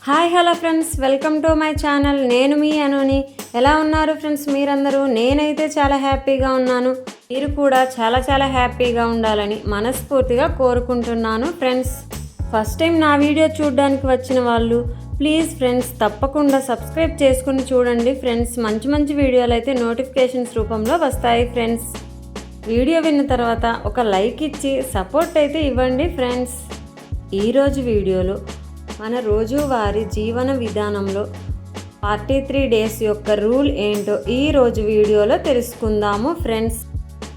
Hi hello friends, welcome to my channel. నేను మీ అనుని. ఎలా ఉన్నారు ఫ్రెండ్స్ మీరందరూ? నేనైతే చాలా హ్యాపీగా ఉన్నాను. మీరు కూడా చాలా హ్యాపీగా ఉండాలని మనస్ఫూర్తిగా కోరుకుంటున్నాను ఫ్రెండ్స్. ఫస్ట్ టైం నా వీడియో చూడడానికి వచ్చిన వాళ్ళు ప్లీజ్ ఫ్రెండ్స్ తప్పకుండా సబ్స్క్రైబ్ చేసుకుని చూడండి ఫ్రెండ్స్. మంచి వీడియోలు అయితే నోటిఫికేషన్స్ రూపంలో వస్తాయి ఫ్రెండ్స్. వీడియో విన్న తర్వాత ఒక లైక్ ఇచ్చి సపోర్ట్ అయితే ఇవ్వండి ఫ్రెండ్స్. ఈరోజు వీడియోలో మన రోజువారీ జీవన విధానంలో 43 డేస్ యొక్క రూల్ ఏంటో ఈరోజు వీడియోలో తెలుసుకుందాము ఫ్రెండ్స్.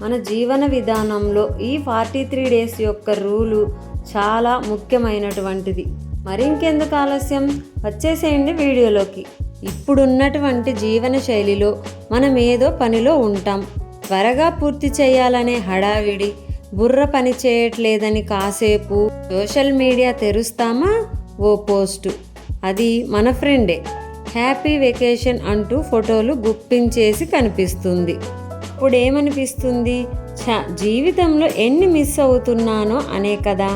మన జీవన విధానంలో ఈ 43 డేస్ యొక్క రూలు చాలా ముఖ్యమైనటువంటిది. మరింకెందుకు ఆలస్యం, వచ్చేసేయండి వీడియోలోకి. ఇప్పుడున్నటువంటి జీవన శైలిలో మనం ఏదో పనిలో ఉంటాం. త్వరగా పూర్తి చేయాలనే హడావిడి, బుర్ర పని చేయట్లేదని కాసేపు సోషల్ మీడియా తెరుస్తామా, ఓ పోస్టు, అది మన ఫ్రెండే హ్యాపీ వెకేషన్ అంటూ ఫోటోలు గుప్పించేసి కనిపిస్తుంది. ఇప్పుడు ఏమనిపిస్తుంది, జీవితంలో ఎన్ని మిస్ అవుతున్నానో అనే కదా.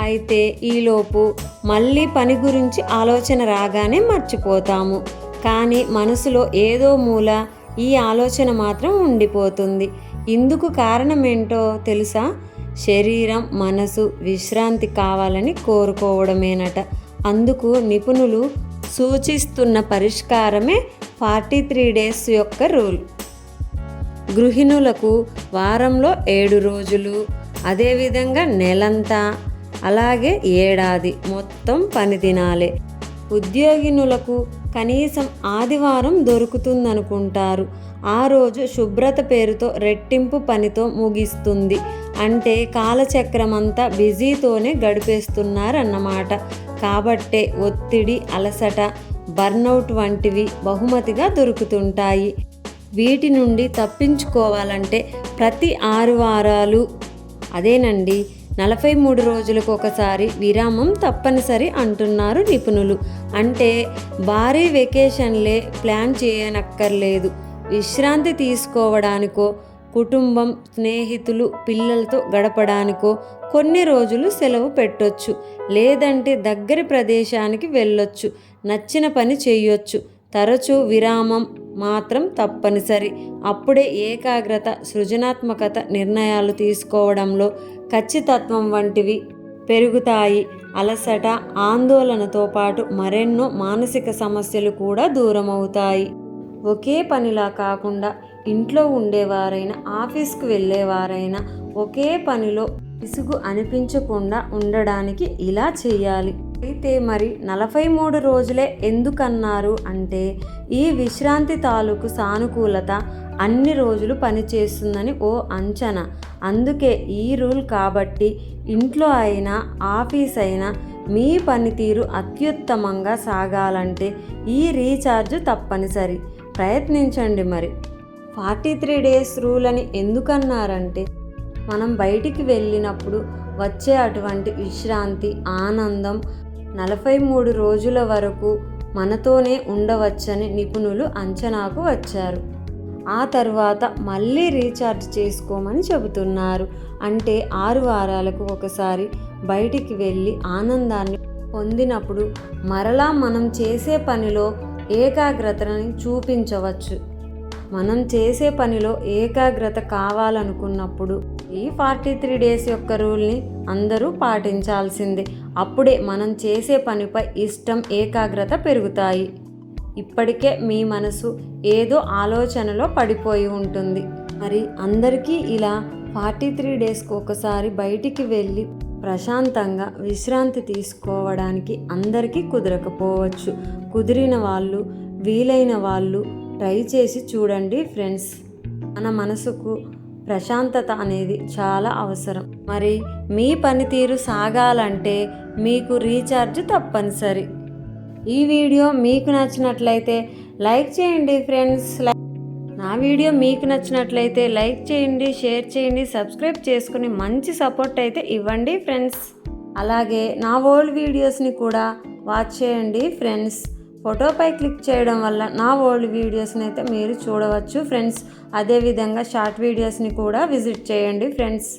అయితే ఈలోపు మళ్ళీ పని గురించి ఆలోచన రాగానే మర్చిపోతాము. కానీ మనసులో ఏదో మూల ఈ ఆలోచన మాత్రం ఉండిపోతుంది. ఇందుకు కారణమేంటో తెలుసా? శరీరం, మనసు విశ్రాంతి కావాలని కోరుకోవడమేనట. అందుకు నిపుణులు సూచిస్తున్న పరిష్కారమే 43 డేస్ యొక్క రూల్. గృహిణులకు వారంలో 7 రోజులు, అదేవిధంగా నెలంతా, అలాగే ఏడాది మొత్తం పని దినాలే. ఉద్యోగినులకు కనీసం ఆదివారం దొరుకుతుందనుకుంటారు. ఆ రోజు శుభ్రత పేరుతో రెట్టింపు పనితో ముగిస్తుంది. అంటే కాలచక్రమంతా బిజీతోనే గడిపేస్తున్నారన్నమాట. కాబట్టే ఒత్తిడి, అలసట, బర్నౌట్ వంటివి బహుమతిగా దొరుకుతుంటాయి. వీటి నుండి తప్పించుకోవాలంటే ప్రతి 6 వారాలు, అదేనండి 43 రోజులకు ఒకసారి విరామం తప్పనిసరి అంటున్నారు నిపుణులు. అంటే భారీ వెకేషన్లే ప్లాన్ చేయనక్కర్లేదు. విశ్రాంతి తీసుకోవడానికో, కుటుంబం, స్నేహితులు, పిల్లలతో గడపడానికో కొన్ని రోజులు సెలవు పెట్టొచ్చు. లేదంటే దగ్గరి ప్రదేశానికి వెళ్ళొచ్చు, నచ్చిన పని చేయొచ్చు. తరచూ విరామం మాత్రం తప్పనిసరి. అప్పుడే ఏకాగ్రత, సృజనాత్మకత, నిర్ణయాలు తీసుకోవడంలో ఖచ్చితత్వం వంటివి పెరుగుతాయి. అలసట, ఆందోళనతో పాటు మరెన్నో మానసిక సమస్యలు కూడా దూరమవుతాయి. ఒకే పనిలా కాకుండా ఇంట్లో ఉండేవారైనా, ఆఫీస్కి వెళ్ళేవారైనా ఒకే పనిలో విసుగు అనిపించకుండా ఉండడానికి ఇలా చేయాలి. అయితే మరి 43 రోజులే ఎందుకన్నారు అంటే, ఈ విశ్రాంతి తాలూకు సానుకూలత అన్ని రోజులు పనిచేస్తుందని ఓ అంచనా. అందుకే ఈ రూల్. కాబట్టి ఇంట్లో అయినా ఆఫీస్ అయినా మీ పనితీరు అత్యుత్తమంగా సాగాలంటే ఈ రీఛార్జ్ తప్పనిసరి. ప్రయత్నించండి. మరి 43 డేస్ రూల్ అని ఎందుకన్నారంటే, మనం బయటికి వెళ్ళినప్పుడు వచ్చే అటువంటి విశ్రాంతి, ఆనందం 43 రోజుల వరకు మనతోనే ఉండవచ్చని నిపుణులు అంచనాకు వచ్చారు. ఆ తర్వాత మళ్ళీ రీఛార్జ్ చేసుకోమని చెబుతున్నారు. అంటే 6 వారాలకు ఒకసారి బయటికి వెళ్ళి ఆనందాన్ని పొందినప్పుడు మరలా మనం చేసే పనిలో ఏకాగ్రతని చూపించవచ్చు. మనం చేసే పనిలో ఏకాగ్రత కావాలనుకున్నప్పుడు ఈ 43 డేస్ యొక్క రూల్ని అందరూ పాటించాల్సిందే. అప్పుడే మనం చేసే పనిపై ఇష్టం, ఏకాగ్రత పెరుగుతాయి. ఇప్పటికే మీ మనసు ఏదో ఆలోచనలో పడిపోయి ఉంటుంది. మరి అందరికీ ఇలా 43 డేస్కి ఒకసారి బయటికి వెళ్ళి ప్రశాంతంగా విశ్రాంతి తీసుకోవడానికి అందరికీ కుదరకపోవచ్చు. కుదిరిన వాళ్ళు, వీలైన వాళ్ళు ట్రై చేసి చూడండి ఫ్రెండ్స్. మన మనసుకు ప్రశాంతత అనేది చాలా అవసరం. మరి మీ పనితీరు సాగాలంటే మీకు రీఛార్జ్ తప్పనిసరి. ఈ వీడియో మీకు నచ్చినట్లయితే లైక్ చేయండి ఫ్రెండ్స్. నా వీడియో మీకు నచ్చినట్లయితే లైక్ చేయండి, షేర్ చేయండి, సబ్స్క్రైబ్ చేసుకుని మంచి సపోర్ట్ అయితే ఇవ్వండి ఫ్రెండ్స్. అలాగే నా ఓల్డ్ వీడియోస్ని కూడా వాచ్ చేయండి ఫ్రెండ్స్. ఫోటోపై క్లిక్ చేయడం వల్ల నా ఓల్డ్ వీడియోస్ని అయితే మీరు చూడవచ్చు ఫ్రెండ్స్. అదేవిధంగా షార్ట్ వీడియోస్ని కూడా విజిట్ చేయండి ఫ్రెండ్స్.